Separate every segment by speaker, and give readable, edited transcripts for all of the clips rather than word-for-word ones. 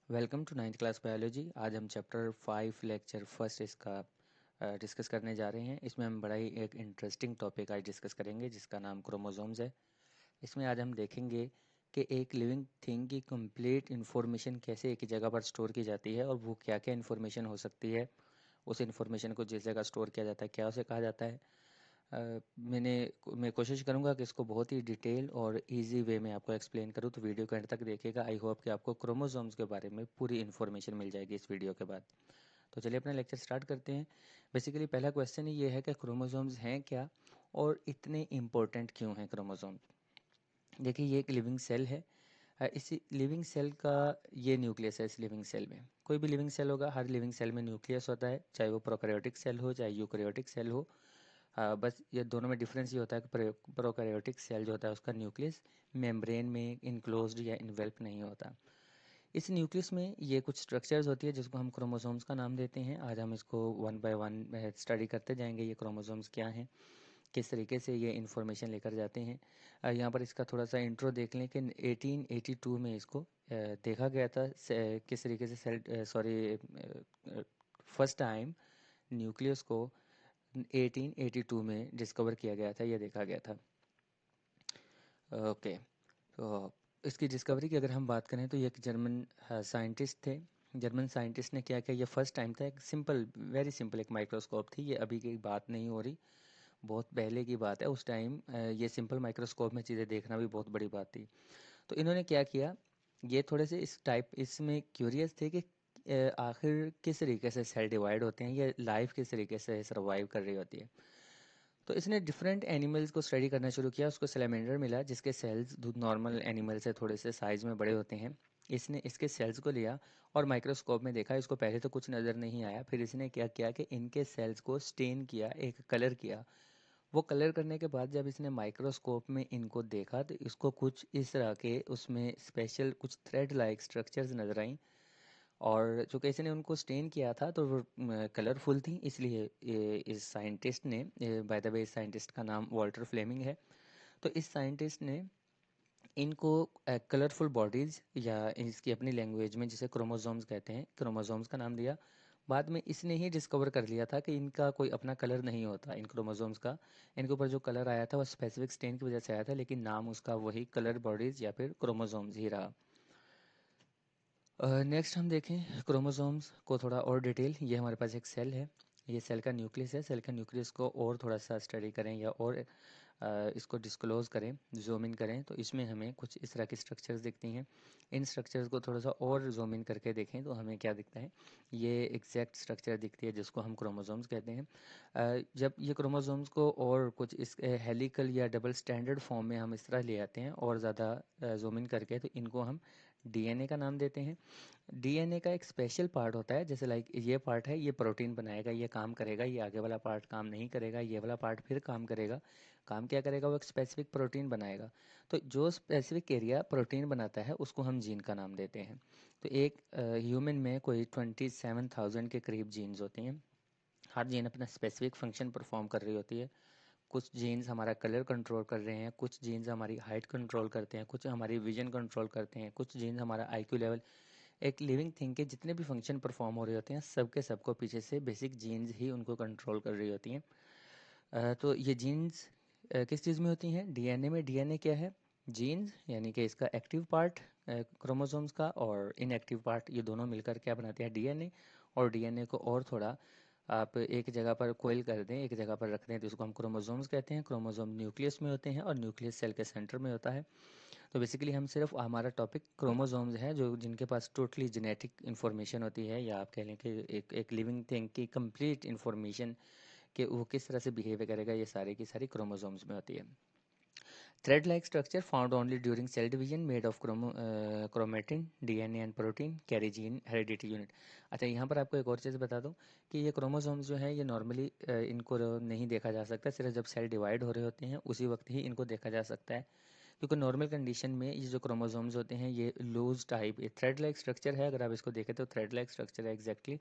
Speaker 1: Welcome to ninth class biology. आज हम chapter 5 lecture first इसका डिस्कस करने जा रहे हैं। इसमें हम बड़ा ही एक इंटरेस्टिंग टॉपिक आज डिस्कस करेंगे जिसका नाम क्रोमोसोम्स है। इसमें आज हम देखेंगे कि एक लिविंग थिंग की कंप्लीट इन्फॉर्मेशन कैसे एक ही जगह पर स्टोर की जाती है और वो क्या क्या इन्फॉर्मेशन हो सकती है। उस इन्फॉर्मेशन को जिस जगह स्टोर किया जाता है क्या उसे कहा जाता है। मैं कोशिश करूंगा कि इसको बहुत ही डिटेल और इजी वे में आपको एक्सप्लेन करूँ, तो वीडियो को एंड तक देखिएगा। आई होप कि आपको क्रोमोसोम्स के बारे में पूरी इन्फॉर्मेशन मिल जाएगी इस वीडियो के बाद। तो चलिए अपना लेक्चर स्टार्ट करते हैं। बेसिकली पहला क्वेश्चन ही ये है कि क्रोमोसोम्स हैं क्या और इतने इम्पोर्टेंट क्यों हैं क्रोमोसोम्स। देखिए, ये एक लिविंग सेल है। इस लिविंग सेल का ये न्यूक्लियस है। इस लिविंग सेल में कोई भी लिविंग सेल होगा, हर लिविंग सेल में न्यूक्लियस होता है, चाहे वो प्रोकैरियोटिक सेल हो चाहे यूकैरियोटिक सेल हो। बस ये दोनों में डिफरेंस ये होता है कि प्रोकैरियोटिक सेल जो होता है उसका न्यूक्लियस मेम्ब्रेन में इनक्लोज्ड या इन्वेल्प नहीं होता। इस न्यूक्लियस में ये कुछ स्ट्रक्चर्स होती है जिसको हम क्रोमोसोम्स का नाम देते हैं। आज हम इसको वन बाय वन स्टडी करते जाएंगे, ये क्रोमोसोम्स क्या हैं, किस तरीके से ये इन्फॉर्मेशन लेकर जाते हैं। यहाँ पर इसका थोड़ा सा इंट्रो देख लें कि 1882 में इसको देखा गया था। किस तरीके से सेल फर्स्ट टाइम न्यूक्लियस को 1882 में डिस्कवर किया गया था, ये देखा गया था। ओके, तो इसकी डिस्कवरी की अगर हम बात करें तो ये एक जर्मन साइंटिस्ट थे। जर्मन साइंटिस्ट ने क्या किया, ये फर्स्ट टाइम था। एक सिंपल, वेरी सिंपल एक माइक्रोस्कोप थी। ये अभी की बात नहीं हो रही, बहुत पहले की बात है। उस टाइम ये सिंपल माइक्रोस्कोप में चीज़ें देखना भी बहुत बड़ी बात थी। तो इन्होंने क्या किया, ये थोड़े से इसमें क्यूरियस थे कि आखिर किस तरीके से सेल डिवाइड होते हैं, ये लाइफ किस तरीके से सर्वाइव कर रही होती है। तो इसने डिफरेंट एनिमल्स को स्टडी करना शुरू किया। उसको सैलमेंडर मिला जिसके सेल्स नॉर्मल एनिमल से थोड़े से साइज़ में बड़े होते हैं। इसने इसके सेल्स को लिया और माइक्रोस्कोप में देखा। इसको पहले तो कुछ नज़र नहीं आया, फिर इसने क्या किया कि इनके सेल्स को स्टेन किया, एक कलर किया। वो कलर करने के बाद जब इसने माइक्रोस्कोप में इनको देखा तो इसको कुछ इस तरह के उसमें स्पेशल कुछ थ्रेड लाइक स्ट्रक्चर्स नजर आई। और चूंकि इसने उनको स्टेन किया था तो वो कलरफुल थी, इसलिए इस साइंटिस्ट ने, बाय द वे इस साइंटिस्ट का नाम वाल्टर फ्लेमिंग है, तो इस साइंटिस्ट ने इनको कलरफुल बॉडीज़ या इसकी अपनी लैंग्वेज में जिसे क्रोमोसोम्स कहते हैं, क्रोमोसोम्स का नाम दिया। बाद में इसने ही डिस्कवर कर लिया था कि इनका कोई अपना कलर नहीं होता, इन क्रोमोसोम्स का। इनके ऊपर जो कलर आया था वो स्पेसिफिक स्टेन की वजह से आया था, लेकिन नाम उसका वही कलर बॉडीज़ या फिर क्रोमोसोम्स ही रहा। नेक्स्ट हम देखें क्रोमोसोम्स को थोड़ा और डिटेल। ये हमारे पास एक सेल है, ये सेल का न्यूक्लियस है। सेल का न्यूक्लियस को और थोड़ा सा स्टडी करें या और इसको डिस्क्लोज करें, जूम इन करें, तो इसमें हमें कुछ इस तरह की स्ट्रक्चर्स दिखती हैं। इन स्ट्रक्चर्स को थोड़ा सा और जूम इन करके देखें तो हमें क्या दिखता है, ये एग्जैक्ट स्ट्रक्चर दिखती है जिसको हम क्रोमोसोम्स कहते हैं। जब ये क्रोमोसोम्स को और कुछ इस हेलिकल या डबल स्टैंडर्ड फॉर्म में हम इस तरह ले आते हैं और ज़्यादा जूम इन करके, तो इनको हम डीएनए का नाम देते हैं। डीएनए का एक स्पेशल पार्ट होता है, जैसे लाइक ये पार्ट है, ये प्रोटीन बनाएगा, ये काम करेगा, ये आगे वाला पार्ट काम नहीं करेगा, ये वाला पार्ट फिर काम करेगा। काम क्या करेगा, वो एक स्पेसिफिक प्रोटीन बनाएगा। तो जो स्पेसिफिक एरिया प्रोटीन बनाता है उसको हम जीन का नाम देते हैं। तो एक ह्यूमन में कोई 27,000 के करीब जीन्स होते हैं। हर जीन अपना स्पेसिफिक फंक्शन परफॉर्म कर रही होती है। कुछ जीन्स हमारा कलर कंट्रोल कर रहे हैं, कुछ जीन्स हमारी हाइट कंट्रोल करते हैं, कुछ हमारी विजन कंट्रोल करते हैं, कुछ जीन्स हमारा आईक्यू लेवल। एक लिविंग थिंग के जितने भी फंक्शन परफॉर्म हो रहे होते हैं सब के सबको पीछे से बेसिक जीन्स ही उनको कंट्रोल कर रही होती हैं। तो ये जीन्स किस चीज़ में होती हैं, डीएनए में। डीएनए क्या है, जीन्स यानी कि इसका एक्टिव पार्ट क्रोमोसोम्स का और इनएक्टिव पार्ट, ये दोनों मिलकर क्या बनाते हैं, डीएनए। और डीएनए को और थोड़ा आप एक जगह पर कोइल कर दें, एक जगह पर रख दें, तो इसको हम क्रोमोसोम्स कहते हैं। क्रोमोसोम न्यूक्लियस में होते हैं और न्यूक्लियस सेल के सेंटर में होता है। तो बेसिकली हम सिर्फ, हमारा टॉपिक क्रोमोसोम्स है, जो जिनके पास टोटली जेनेटिक इन्फॉर्मेशन होती है, या आप कह लें कि एक लिविंग थिंग की कंप्लीट इन्फॉर्मेशन कि वो किस तरह से बिहेव करेगा, ये सारी की सारी क्रोमोसोम्स में होती है। Thread like structure found only during cell division made of chromatin, DNA and protein carry gene heredity unit. अच्छा, यहाँ पर आपको एक और चीज़ बता दूँ कि ये क्रोमोसोम्स जो है ये नॉर्मली इनको नहीं देखा जा सकता, सिर्फ जब सेल डिवाइड हो रहे होते हैं उसी वक्त ही इनको देखा जा सकता है। क्योंकि नॉर्मल कंडीशन में ये जो क्रोमोसोम्स होते हैं ये लूज टाइप, ये थ्रेड लाइक स्ट्रक्चर है। अगर आप इसको देखें तो थ्रेड लाइक स्ट्रक्चर है एग्जैक्टली।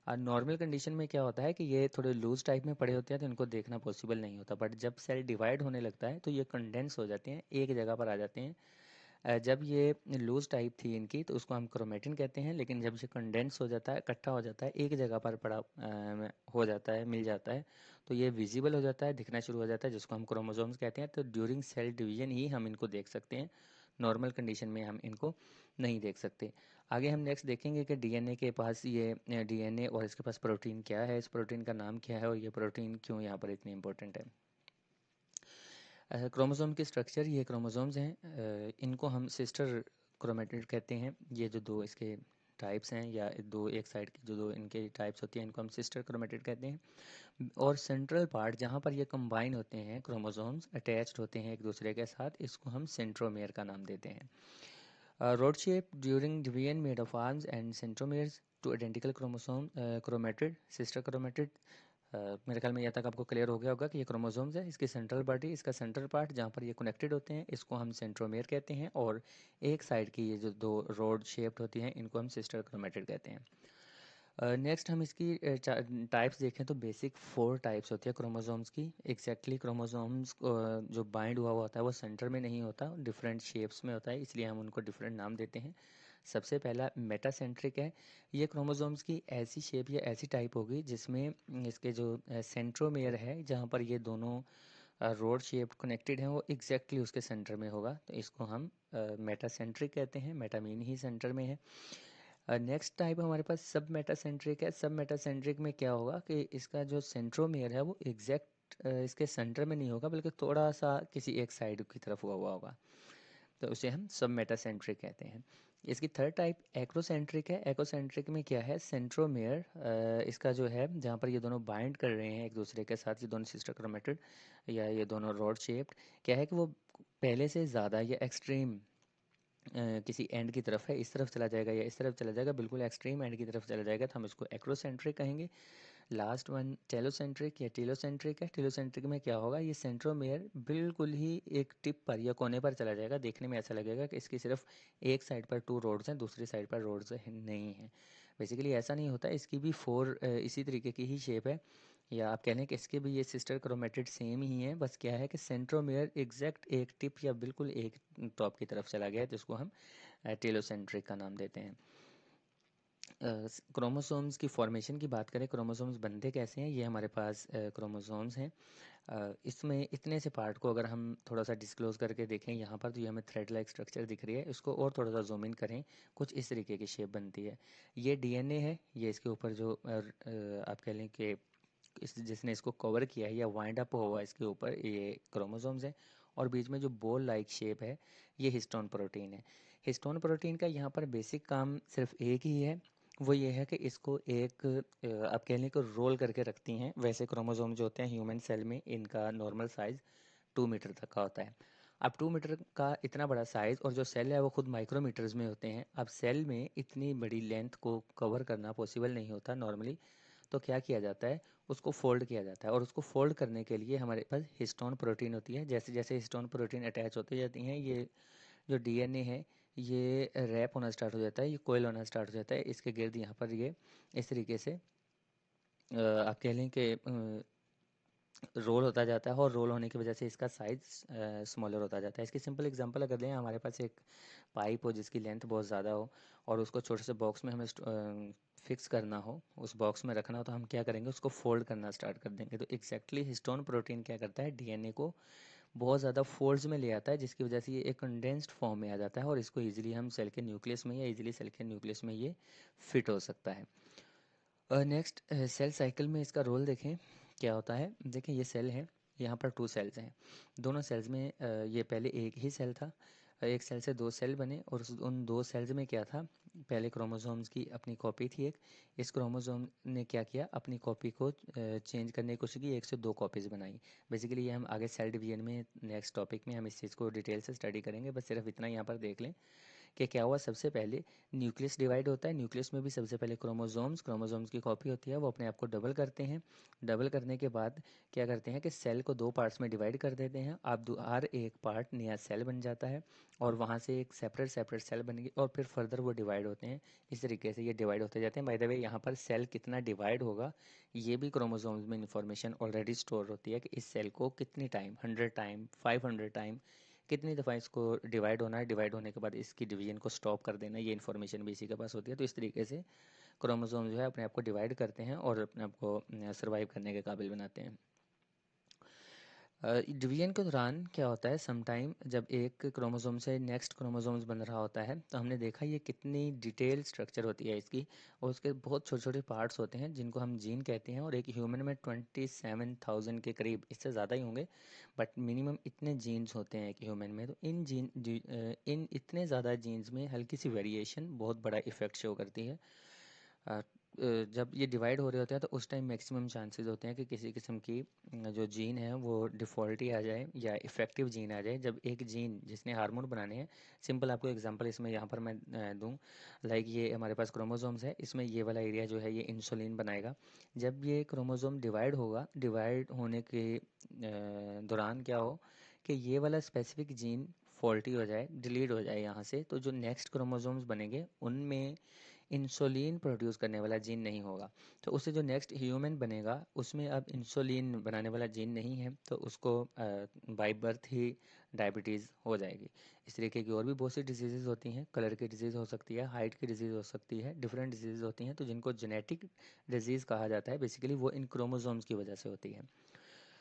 Speaker 1: और नॉर्मल कंडीशन में क्या होता है कि ये थोड़े लूज टाइप में पड़े होते हैं तो इनको देखना पॉसिबल नहीं होता, बट जब सेल डिवाइड होने लगता है तो ये कंडेंस हो जाते हैं, एक जगह पर आ जाते हैं। जब ये लूज टाइप थी इनकी तो उसको हम क्रोमेटिन कहते हैं, लेकिन जब ये कंडेंस हो जाता है, इकट्ठा हो जाता है, एक जगह पर पड़ा हो जाता है, मिल जाता है, तो ये विजिबल हो जाता है, दिखना शुरू हो जाता है, जिसको हम क्रोमोसोम्स कहते हैं। तो ड्यूरिंग सेल डिवीजन ही हम इनको देख सकते हैं, नॉर्मल कंडीशन में हम इनको नहीं देख सकते। आगे हम नेक्स्ट देखेंगे कि डीएनए के पास ये डीएनए और इसके पास प्रोटीन क्या है, इस प्रोटीन का नाम क्या है और ये प्रोटीन क्यों यहाँ पर इतनी इंपॉर्टेंट है। क्रोमोसोम के स्ट्रक्चर, ये क्रोमोसोम्स हैं, इनको हम सिस्टर क्रोमेटिड कहते हैं। ये जो दो इसके टाइप्स हैं या दो एक साइड की जो दो इनके टाइप्स होती हैं, इनको हम सिस्टर क्रोमेटिड कहते हैं। और सेंट्रल पार्ट जहाँ पर ये कंबाइन होते हैं, क्रोमोसोम्स अटैच्ड होते हैं एक दूसरे के साथ, इसको हम सेंट्रोमेयर का नाम देते हैं। Rod shape during division made of arms and centromeres to identical chromosome chromatid sister chromatid। मेरे ख्याल में यहाँ तक आपको क्लियर हो गया होगा कि ये क्रोमोसोम्स है, इसकी सेंट्रल बॉडी, इसका सेंट्रल पार्ट जहाँ पर ये कनेक्टेड होते हैं, इसको हम सेंट्रोमेयर कहते हैं, और एक साइड की ये जो दो रोड शेप्ड होती हैं, इनको हम सिस्टर क्रोमेटिड कहते हैं। नेक्स्ट हम इसकी टाइप्स देखें तो बेसिक 4 टाइप्स होती है क्रोमोसोम्स की। एग्जैक्टली क्रोमोसोम्स जो बाइंड हुआ होता है वो सेंटर में नहीं होता, डिफरेंट शेप्स में होता है, इसलिए हम उनको डिफरेंट नाम देते हैं। सबसे पहला मेटासेंट्रिक है। ये क्रोमोसोम्स की ऐसी शेप या ऐसी टाइप होगी जिसमें इसके जो सेंट्रोमेयर है, जहाँ पर ये दोनों रोड शेप कनेक्टेड हैं, वो एग्जैक्टली उसके सेंटर में होगा, तो इसको हम मेटासेंट्रिक कहते हैं। मेटा मीन ही सेंटर में है। नेक्स्ट टाइप हमारे पास सब मेटासेंट्रिक है। सब मेटासेंट्रिक में क्या होगा कि इसका जो सेंट्रोमेयर है वो एग्जैक्ट इसके सेंटर में नहीं होगा, बल्कि थोड़ा सा किसी एक साइड की तरफ हुआ हुआ होगा, तो उसे हम सब मेटासेंट्रिक कहते हैं। इसकी थर्ड टाइप एक्रोसेंट्रिक है। एक्रोसेंट्रिक में क्या है, सेंट्रोमेयर इसका जो है, जहाँ पर ये दोनों बाइंड कर रहे हैं एक दूसरे के साथ, ये दोनों सिस्टर क्रोमेटिड या ये दोनों रॉड शेप्ड, क्या है कि वो पहले से ज़्यादा या एक्सट्रीम किसी एंड की तरफ है, इस तरफ चला जाएगा या इस तरफ चला जाएगा, बिल्कुल एक्सट्रीम एंड की तरफ चला जाएगा, तो हम इसको एक्रोसेंट्रिक कहेंगे। लास्ट वन टेलोसेंट्रिक या टीलोसेंट्रिक है। टीलोसेंट्रिक में क्या होगा, ये सेंट्रोमेयर बिल्कुल ही एक टिप पर या कोने पर चला जाएगा, देखने में ऐसा लगेगा कि इसकी सिर्फ एक साइड पर 2 रोड्स हैं, दूसरी साइड पर रोड्स नहीं हैं। बेसिकली ऐसा नहीं होता, इसकी भी 4 इसी तरीके की ही शेप है, या आप कह लें कि इसके भी ये सिस्टर क्रोमेटिड सेम ही है, बस क्या है कि सेंट्रोमेयर एग्जैक्ट एक टिप या बिल्कुल एक टॉप की तरफ चला गया है, जिसको हम टेलोसेंट्रिक का नाम देते हैं। क्रोमोसोम्स की फॉर्मेशन की बात करें, क्रोमोसोम्स बनते कैसे हैं, ये हमारे पास क्रोमोसोम्स हैं। इसमें इतने से पार्ट को अगर हम थोड़ा सा डिस्क्लोज करके देखें यहाँ पर, तो ये हमें थ्रेड लाइक स्ट्रक्चर दिख रही है, इसको और थोड़ा सा जूम इन करें, कुछ इस तरीके की शेप बनती है। ये डीएनए है, ये इसके ऊपर जो आप कह लें कि जिसने इसको कवर किया है या वाइंड अप हुआ है इसके ऊपर, ये क्रोमोसोम्स है। और बीच में जो बॉल लाइक शेप है, ये हिस्टोन प्रोटीन है। हिस्टोन प्रोटीन का यहाँ पर बेसिक काम सिर्फ एक ही है, वो ये है कि इसको एक आप कह लें कि रोल करके रखती हैं। वैसे क्रोमोसोम जो होते हैं ह्यूमन सेल में, इनका नॉर्मल साइज़ 2 मीटर तक का होता है। अब 2 मीटर का इतना बड़ा साइज़, और जो सेल है वो खुद माइक्रोमीटर्स में होते हैं। अब सेल में इतनी बड़ी लेंथ को कवर करना पॉसिबल नहीं होता नॉर्मली, तो क्या किया जाता है, उसको फोल्ड किया जाता है। और उसको फोल्ड करने के लिए हमारे पास हिस्टोन प्रोटीन होती है। जैसे जैसे हिस्टोन प्रोटीन अटैच होती जाती हैं, ये जो डीएनए है ये रैप होना स्टार्ट हो जाता है, ये कोयल होना स्टार्ट हो जाता है, इसके गिर्द यहाँ पर ये इस तरीके से आप कह लें कि रोल होता जाता है, और रोल होने की वजह से इसका साइज स्मॉलर होता जाता है। इसकी सिंपल एग्जांपल अगर दें, हमारे पास एक पाइप हो जिसकी लेंथ बहुत ज़्यादा हो, और उसको छोटे से बॉक्स में हमें फिक्स करना हो, उस बॉक्स में रखना हो, तो हम क्या करेंगे, उसको फोल्ड करना स्टार्ट कर देंगे। तो एग्जैक्टली हिस्टोन प्रोटीन क्या करता है, डीएनए को बहुत ज़्यादा फोल्ड्स में ले आता है, जिसकी वजह से ये एक कंडेंस्ड फॉर्म में आ जाता है, और इसको ईजिली हम सेल के न्यूक्लियस में या ईजिली सेल के न्यूक्लियस में ये फिट हो सकता है। नेक्स्ट सेल साइकिल में इसका रोल देखें क्या होता है। देखें ये सेल है, यहाँ पर 2 सेल्स हैं, दोनों सेल्स में ये पहले एक ही सेल था, एक सेल से 2 सेल बने, और उन 2 सेल्स में क्या था, पहले क्रोमोसोम्स की अपनी कॉपी थी एक। इस क्रोमोसोम ने क्या किया, अपनी कॉपी को चेंज करने की कोशिश की, 1 से 2 कॉपीज़ बनाई। बेसिकली ये हम आगे सेल डिवीजन में नेक्स्ट टॉपिक में हम इस चीज़ को डिटेल से स्टडी करेंगे, बस सिर्फ इतना यहाँ पर देख लें कि क्या हुआ। सबसे पहले न्यूक्लियस डिवाइड होता है, न्यूक्लियस में भी सबसे पहले क्रोमोसोम्स की कॉपी होती है, वो अपने आप को डबल करते हैं। डबल करने के बाद क्या करते हैं कि सेल को 2 पार्ट्स में डिवाइड कर देते हैं। अब हर एक पार्ट नया सेल बन जाता है, और वहाँ से एक सेपरेट सेपरेट सेल बन गई, और फिर फर्दर वो डिवाइड होते हैं। इस तरीके से ये डिवाइड होते जाते हैं। बाय द वे, यहाँ पर सेल कितना डिवाइड होगा, ये भी क्रोमोसोम्स में इंफॉर्मेशन ऑलरेडी स्टोर होती है कि इस सेल को कितनी टाइम, 100 टाइम, 500 टाइम, कितनी दफ़ा इसको डिवाइड होना है, डिवाइड होने के बाद इसकी डिवीजन को स्टॉप कर देना, ये इन्फॉर्मेशन भी इसी के पास होती है। तो इस तरीके से क्रोमोसोम जो है अपने आप को डिवाइड करते हैं और अपने आप को सर्वाइव करने के काबिल बनाते हैं। डिवीजन के दौरान क्या होता है, समटाइम जब एक क्रोमोसोम से नेक्स्ट क्रोमोसोम्स बन रहा होता है तो हमने देखा ये कितनी डिटेल स्ट्रक्चर होती है इसकी, और उसके बहुत छोटे छोटे पार्ट्स होते हैं जिनको हम जीन कहते हैं। और एक ह्यूमन में 27,000 के करीब, इससे ज़्यादा ही होंगे बट मिनिमम इतने जीन्स होते हैं एक ह्यूमन में। तो इन इतने ज़्यादा जीन्स में हल्की सी वेरिएशन बहुत बड़ा इफ़ेक्ट शो करती है। जब ये डिवाइड हो रहे होते हैं तो उस टाइम मैक्सिमम चांसेस होते हैं कि किसी किस्म की जो जीन है वो डिफ़ॉल्टी आ जाए या इफ़ेक्टिव जीन आ जाए। जब एक जीन जिसने हार्मोन बनाने हैं, सिंपल आपको एग्जांपल इसमें यहाँ पर मैं दूँ, लाइक ये हमारे पास क्रोमोसोम्स है, इसमें ये वाला एरिया जो है ये इंसुलिन बनाएगा। जब ये क्रोमोसोम डिवाइड होगा, डिवाइड होने के दौरान क्या हो कि ये वाला स्पेसिफिक जीन फॉल्टी हो जाए, डिलीट हो जाए यहाँ से, तो जो नेक्स्ट क्रोमोसोम्स बनेंगे उनमें इंसुलिन प्रोड्यूस करने वाला जीन नहीं होगा। तो उससे जो नेक्स्ट ह्यूमन बनेगा उसमें अब इंसुलिन बनाने वाला जीन नहीं है, तो उसको बाय बर्थ ही डायबिटीज़ हो जाएगी। इस तरीके की और भी बहुत सी डिजीज़ होती हैं, कलर की डिजीज़ हो सकती है, हाइट की डिजीज़ हो सकती है, डिफरेंट डिजीज़ होती हैं, तो जिनको जेनेटिक डिजीज़ कहा जाता है बेसिकली वो इन क्रोमोसोम्स की वजह से होती है।